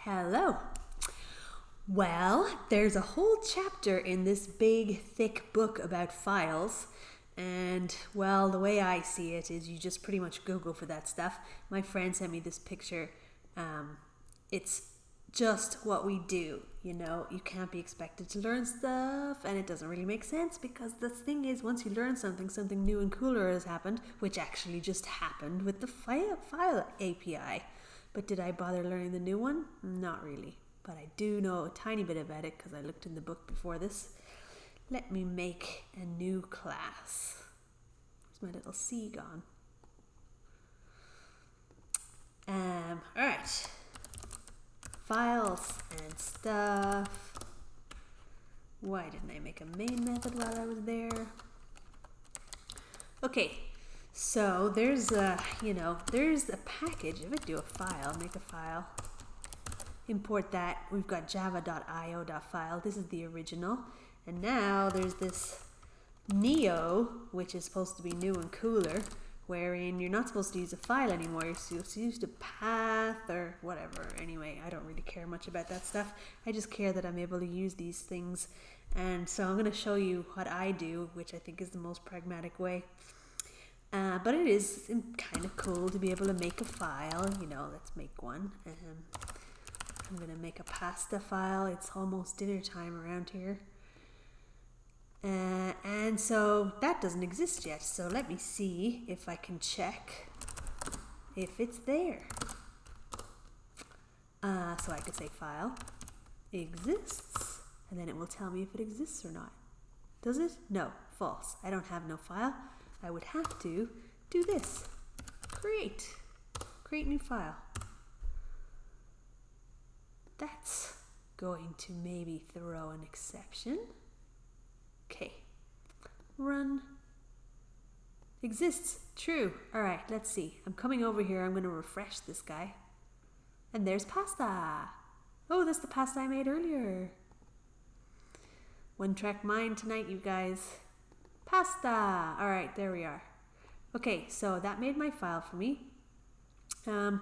Hello. Well, there's a whole chapter in this big, thick book about files. And, well, the way I see it is you just pretty much Google for that stuff. My friend sent me this picture. It's just what we do, you know. You can't be expected to learn stuff, and it doesn't really make sense because the thing is, once you learn something, something new and cooler has happened, which actually just happened with the file API. But did I bother learning the new one? Not really. But I do know a tiny bit about it because I looked in the book before this. Let me make a new class. Where's my little C gone? Alright. Files and stuff. Why didn't I make a main method while I was there? Okay, so there's a package. If I do a file, make a file, import that. We've got java.io.file. This is the original. And now there's this neo, which is supposed to be new and cooler, wherein you're not supposed to use a file anymore. You're supposed to use the path or whatever. Anyway, I don't really care much about that stuff. I just care that I'm able to use these things. And so I'm going to show you what I do, which I think is the most pragmatic way. But it is kind of cool to be able to make a file. You know, let's make one. I'm going to make a pasta file. It's almost dinner time around here. And so that doesn't exist yet. So let me see if I can check if it's there. So I could say file exists, and then it will tell me if it exists or not. Does it? No, false. I don't have no file. I would have to do this. Create new file. That's going to maybe throw an exception. Okay, run. Exists, true. All right, let's see. I'm coming over here. I'm going to refresh this guy. And there's pasta. Oh, that's the pasta I made earlier. One track mind tonight, you guys. Pasta. All right, there we are. Okay, so that made my file for me. You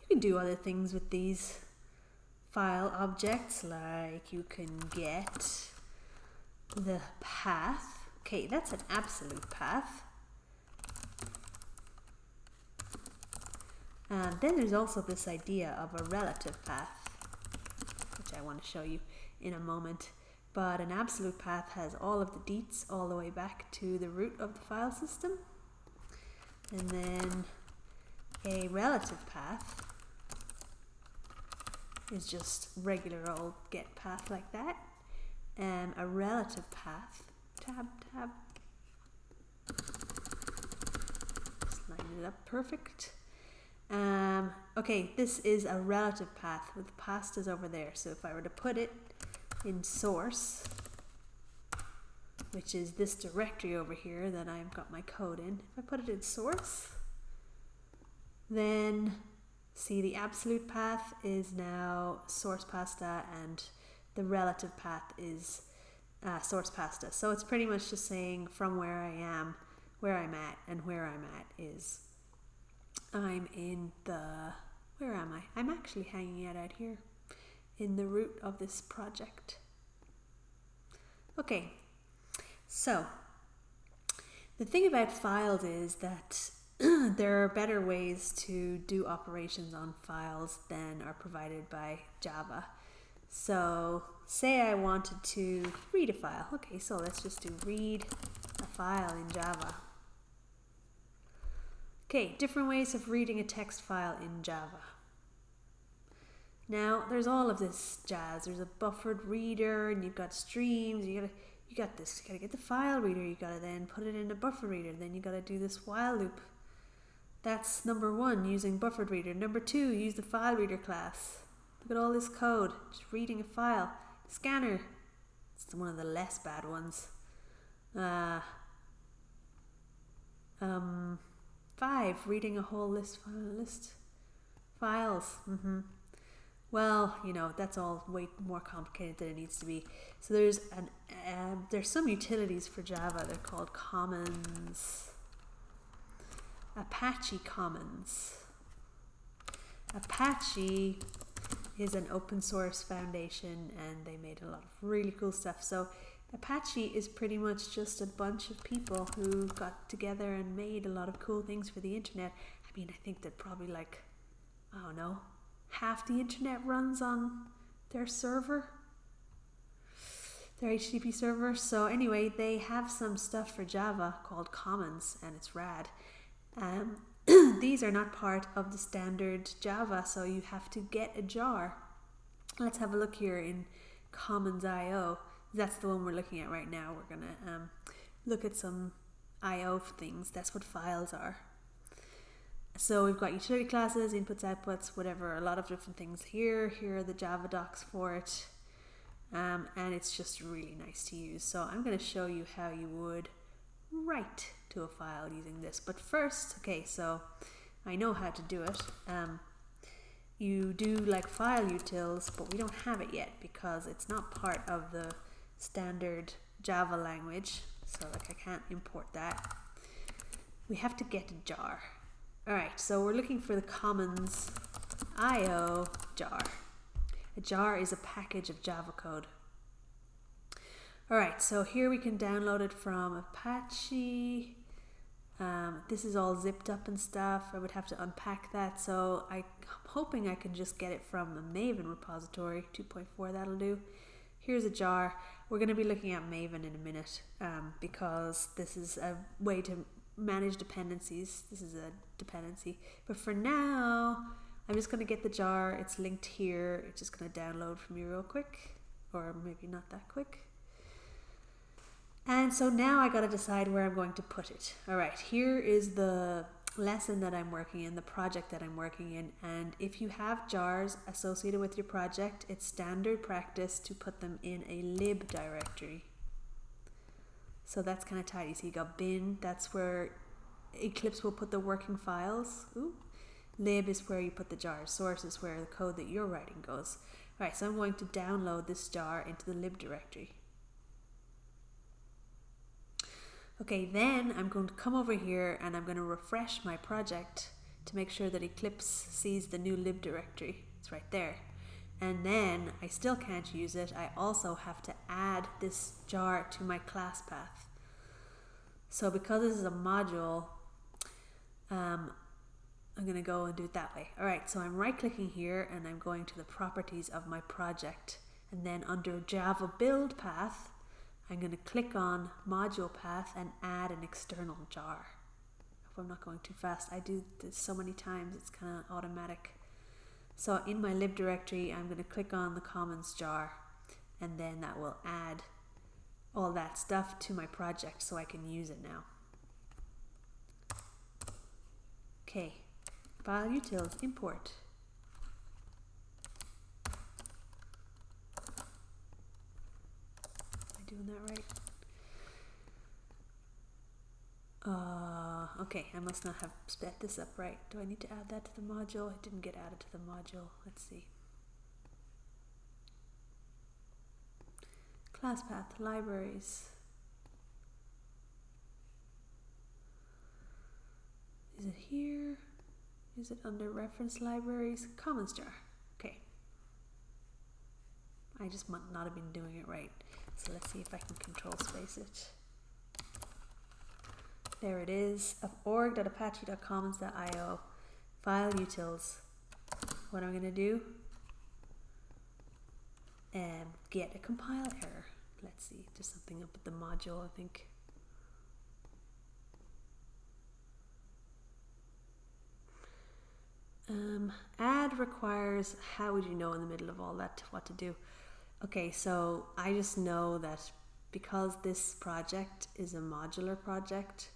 can do other things with these file objects, like you can get the path. Okay, that's an absolute path. Then there's also this idea of a relative path, which I want to show you in a moment. But an absolute path has all of the deets all the way back to the root of the file system. And then a relative path is just regular old get path like that. And a relative path, tab, just line it up perfect. Okay, this is a relative path with the pastas over there. So if I were to put it in source, which is this directory over here that I've got my code in, if I put it in source, then see the absolute path is now source pasta and the relative path is source pasta. So it's pretty much just saying from where I am, where I'm at, and where I'm at is I'm in the, where am I? I'm actually hanging out here in the root of this project. Okay, so the thing about files is that there are better ways to do operations on files than are provided by Java. So say I wanted to read a file. Okay, so let's just do read a file in Java. Okay, different ways of reading a text file in Java. Now, there's all of this jazz. There's a buffered reader, and you've got streams. You got this. You gotta get the file reader. You gotta then put it in a buffer reader. Then you gotta do this while loop. That's number one, using buffered reader. Number two, use the file reader class. Look at all this code. Just reading a file. Scanner. It's one of the less bad ones. 5, reading a whole list files. Well, you know, that's all way more complicated than it needs to be. So there's some utilities for Java. They're called Commons. Apache Commons. Apache is an open source foundation, and they made a lot of really cool stuff. So Apache is pretty much just a bunch of people who got together and made a lot of cool things for the internet. I mean, I think that probably like, I don't know, half the internet runs on their server, their HTTP server. So anyway, they have some stuff for Java called Commons, and it's rad. These are not part of the standard Java, so you have to get a jar. Let's have a look here in Commons.io. That's the one we're looking at right now. We're going to look at some I/O things. That's what files are. So we've got utility classes, inputs, outputs, whatever, a lot of different things here. Here are the Java docs for it. And it's just really nice to use. So I'm going to show you how you would write to a file using this. But first, okay, so I know how to do it. You do like file utils, but we don't have it yet because it's not part of the standard Java language. So like I can't import that. We have to get a jar. Alright, so we're looking for the Commons IO jar. A jar is a package of Java code. Alright, so here we can download it from Apache. This is all zipped up and stuff. I would have to unpack that, so I'm hoping I can just get it from the Maven repository. 2.4, that'll do. Here's a jar. We're going to be looking at Maven in a minute because this is a way to manage dependencies. This is a dependency. But for now, I'm just going to get the jar. It's linked here. It's just going to download for me real quick, or maybe not that quick. And so now I got to decide where I'm going to put it. All right, here is the lesson that I'm working in, the project that I'm working in. And if you have jars associated with your project, it's standard practice to put them in a lib directory. So that's kind of tidy. So you got bin, that's where Eclipse will put the working files. Ooh. Lib is where you put the jars. Source is where the code that you're writing goes. All right, so I'm going to download this jar into the lib directory. Okay, then I'm going to come over here and I'm going to refresh my project to make sure that Eclipse sees the new lib directory. It's right there. And then I still can't use it. I also have to add this jar to my class path. So because this is a module, I'm going to go and do it that way. All right, so I'm right-clicking here and I'm going to the properties of my project. And then under Java build path, I'm going to click on module path and add an external jar. I hope I'm not going too fast. I do this so many times, it's kind of automatic. So in my lib directory, I'm going to click on the Commons jar, and then that will add all that stuff to my project so I can use it now. Okay, file utils, import. Doing that right? Okay, I must not have sped this up right. Do I need to add that to the module? It didn't get added to the module. Let's see. Class path, libraries. Is it here? Is it under reference libraries? Commons jar. Okay. I just might not have been doing it right. So let's see if I can control space it. There it is, of org.apache.commons.io, file utils. What I'm going to do, get a compile error. Let's see, there's something up with the module, I think. Add requires, how would you know in the middle of all that what to do? Okay, so I just know that because this project is a modular project,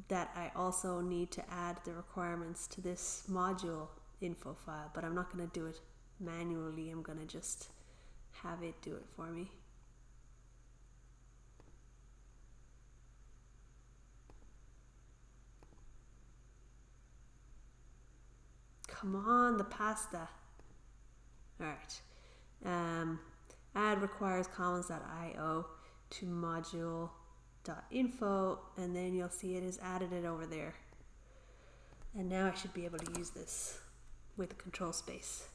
that I also need to add the requirements to this module info file, but I'm not going to do it manually. I'm going to just have it do it for me. Come on, the pasta. All right. Add requires commons.io to module.info, and then you'll see it has added it over there. And now I should be able to use this with control space.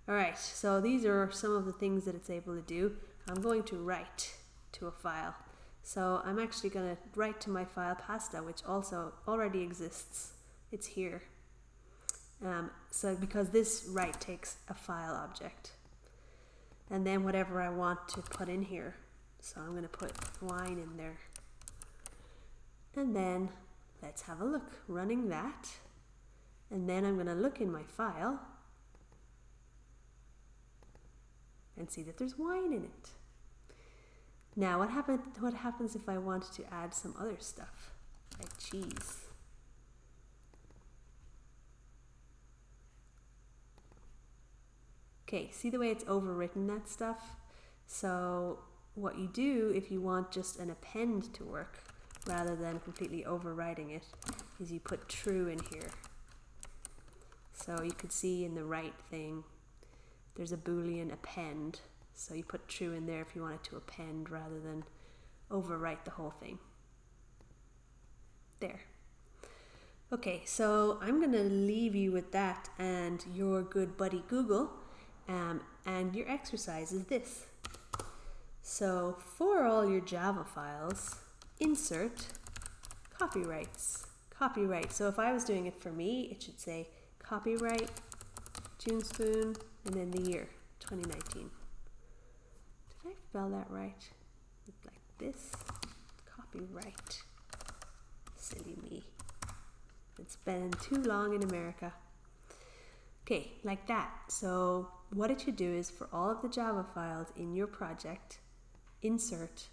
Alright, so these are some of the things that it's able to do. I'm going to write to a file. So I'm actually going to write to my file pasta, which also already exists. It's here. So because this write takes a file object. And then whatever I want to put in here. So I'm going to put wine in there. And then let's have a look, running that. And then I'm going to look in my file and see that there's wine in it. Now what happens if I wanted to add some other stuff, like cheese? Okay, see the way it's overwritten that stuff? So what you do if you want just an append to work rather than completely overwriting it is you put true in here. So you could see in the right thing there's a Boolean append, so you put true in there if you wanted to append rather than overwrite the whole thing. There. Okay, so I'm going to leave you with that and your good buddy Google, and your exercise is this. So for all your Java files, insert copyrights. Copyright. So if I was doing it for me, it should say copyright Junespoon and then the year 2019. Did I spell that right? Like this? Copyright. Silly me. It's been too long in America. Okay, like that. So what it should do is for all of the Java files in your project, insert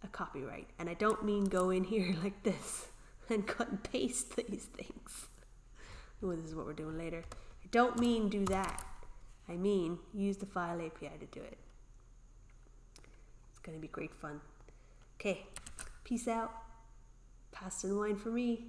a copyright. And I don't mean go in here like this and cut and paste these things. Oh, this is what we're doing later. I don't mean do that. I mean use the file API to do it. It's going to be great fun. Okay, peace out. Pasta and wine for me.